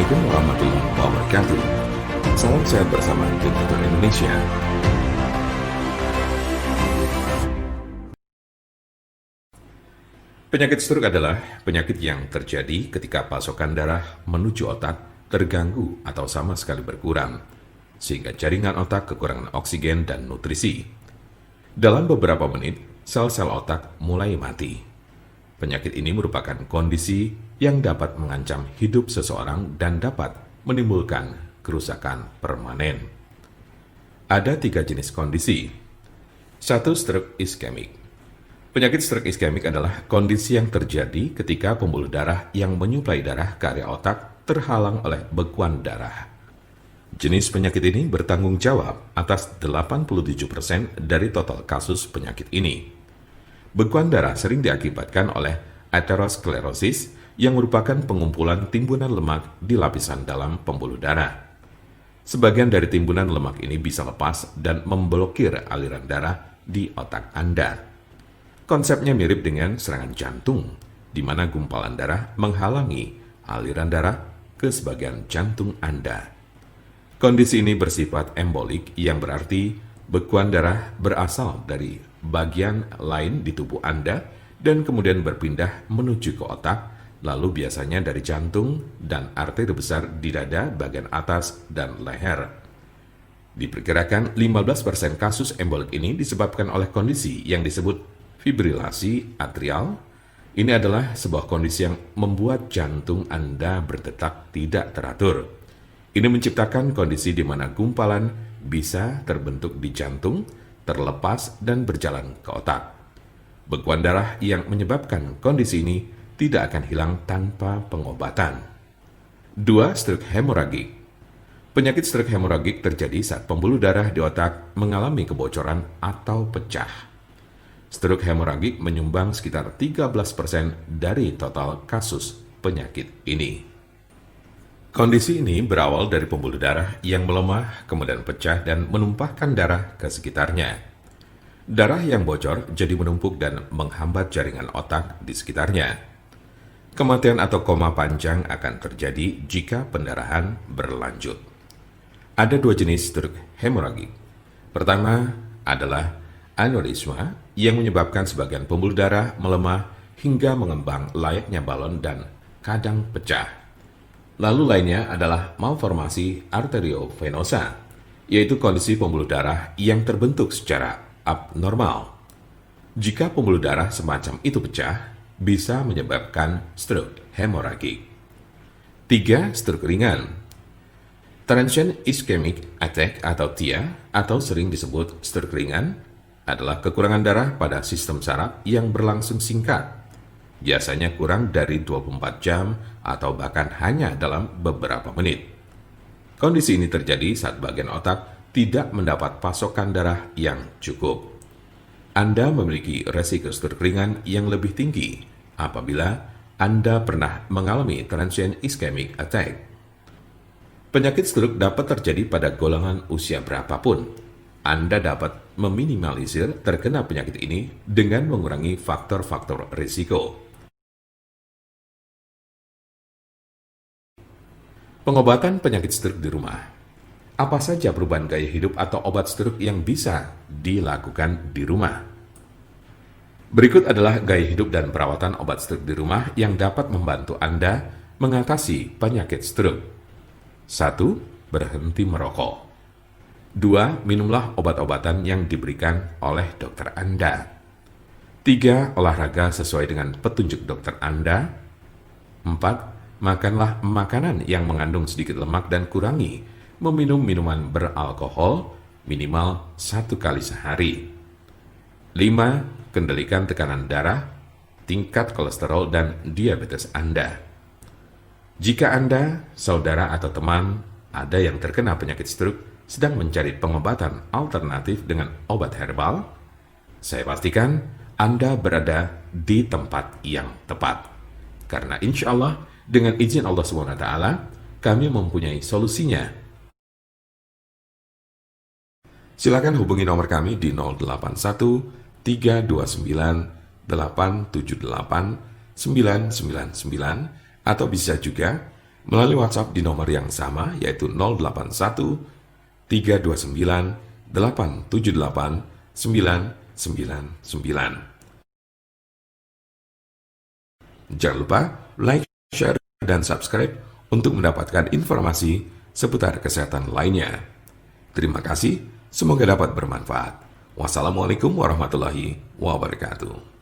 Assalamualaikum warahmatullahi wabarakatuh. Salam sehat bersama tim Dokter Indonesia. Penyakit stroke adalah penyakit yang terjadi ketika pasokan darah menuju otak terganggu atau sama sekali berkurang, sehingga jaringan otak kekurangan oksigen dan nutrisi. Dalam beberapa menit, sel-sel otak mulai mati. Penyakit ini merupakan kondisi yang dapat mengancam hidup seseorang dan dapat menimbulkan kerusakan permanen. Ada 3 jenis kondisi. 1. Stroke iskemik. Penyakit stroke iskemik adalah kondisi yang terjadi ketika pembuluh darah yang menyuplai darah ke area otak terhalang oleh bekuan darah. Jenis penyakit ini bertanggung jawab atas 87% dari total kasus penyakit ini. Bekuan darah sering diakibatkan oleh aterosklerosis yang merupakan pengumpulan timbunan lemak di lapisan dalam pembuluh darah. Sebagian dari timbunan lemak ini bisa lepas dan memblokir aliran darah di otak Anda. Konsepnya mirip dengan serangan jantung, di mana gumpalan darah menghalangi aliran darah ke sebagian jantung Anda. Kondisi ini bersifat embolik, yang berarti bekuan darah berasal dari bagian lain di tubuh Anda dan kemudian berpindah menuju ke otak, lalu biasanya dari jantung dan arteri besar di dada bagian atas dan leher. Diperkirakan 15% kasus embolik ini disebabkan oleh kondisi yang disebut fibrilasi atrial. Ini adalah sebuah kondisi yang membuat jantung Anda berdetak tidak teratur. Ini menciptakan kondisi di mana gumpalan bisa terbentuk di jantung, terlepas dan berjalan ke otak. Bekuan darah yang menyebabkan kondisi ini tidak akan hilang tanpa pengobatan. 2. Stroke hemoragik. Penyakit stroke hemoragik terjadi saat pembuluh darah di otak mengalami kebocoran atau pecah. Stroke hemoragik menyumbang sekitar 13% dari total kasus penyakit ini. Kondisi ini berawal dari pembuluh darah yang melemah, kemudian pecah dan menumpahkan darah ke sekitarnya. Darah yang bocor jadi menumpuk dan menghambat jaringan otak di sekitarnya. Kematian atau koma panjang akan terjadi jika pendarahan berlanjut. Ada 2 jenis stroke hemoragik. Pertama adalah aneurisma, yang menyebabkan sebagian pembuluh darah melemah hingga mengembang layaknya balon dan kadang pecah. Lalu lainnya adalah malformasi arteriovenosa, yaitu kondisi pembuluh darah yang terbentuk secara abnormal. Jika pembuluh darah semacam itu pecah, bisa menyebabkan stroke hemoragik. 3. Stroke ringan. Transient ischemic attack atau TIA, atau sering disebut stroke ringan, adalah kekurangan darah pada sistem saraf yang berlangsung singkat, biasanya kurang dari 24 jam atau bahkan hanya dalam beberapa menit. Kondisi ini terjadi saat bagian otak tidak mendapat pasokan darah yang cukup. Anda memiliki resiko stroke ringan yang lebih tinggi apabila Anda pernah mengalami transient ischemic attack. Penyakit stroke dapat terjadi pada golongan usia berapapun. Anda dapat meminimalisir terkena penyakit ini dengan mengurangi faktor-faktor risiko. Pengobatan penyakit stroke di rumah. Apa saja perubahan gaya hidup atau obat stroke yang bisa dilakukan di rumah? Berikut adalah gaya hidup dan perawatan obat stroke di rumah yang dapat membantu Anda mengatasi penyakit stroke. 1. Berhenti merokok. 2. Minumlah obat-obatan yang diberikan oleh dokter Anda. 3. Olahraga sesuai dengan petunjuk dokter Anda. 4. Makanlah makanan yang mengandung sedikit lemak dan kurangi meminum minuman beralkohol minimal 1 kali sehari. 5. Kendalikan tekanan darah, tingkat kolesterol, dan diabetes Anda. Jika Anda, saudara atau teman ada yang terkena penyakit stroke sedang mencari pengobatan alternatif dengan obat herbal, saya pastikan Anda berada di tempat yang tepat. Karena insya Allah, dengan izin Allah SWT, kami mempunyai solusinya. Silakan hubungi nomor kami di 081 329 878 999 atau bisa juga melalui WhatsApp di nomor yang sama yaitu 081 329 878 999. Jangan lupa like, share, dan subscribe untuk mendapatkan informasi seputar kesehatan lainnya. Terima kasih, semoga dapat bermanfaat. Wassalamualaikum warahmatullahi wabarakatuh.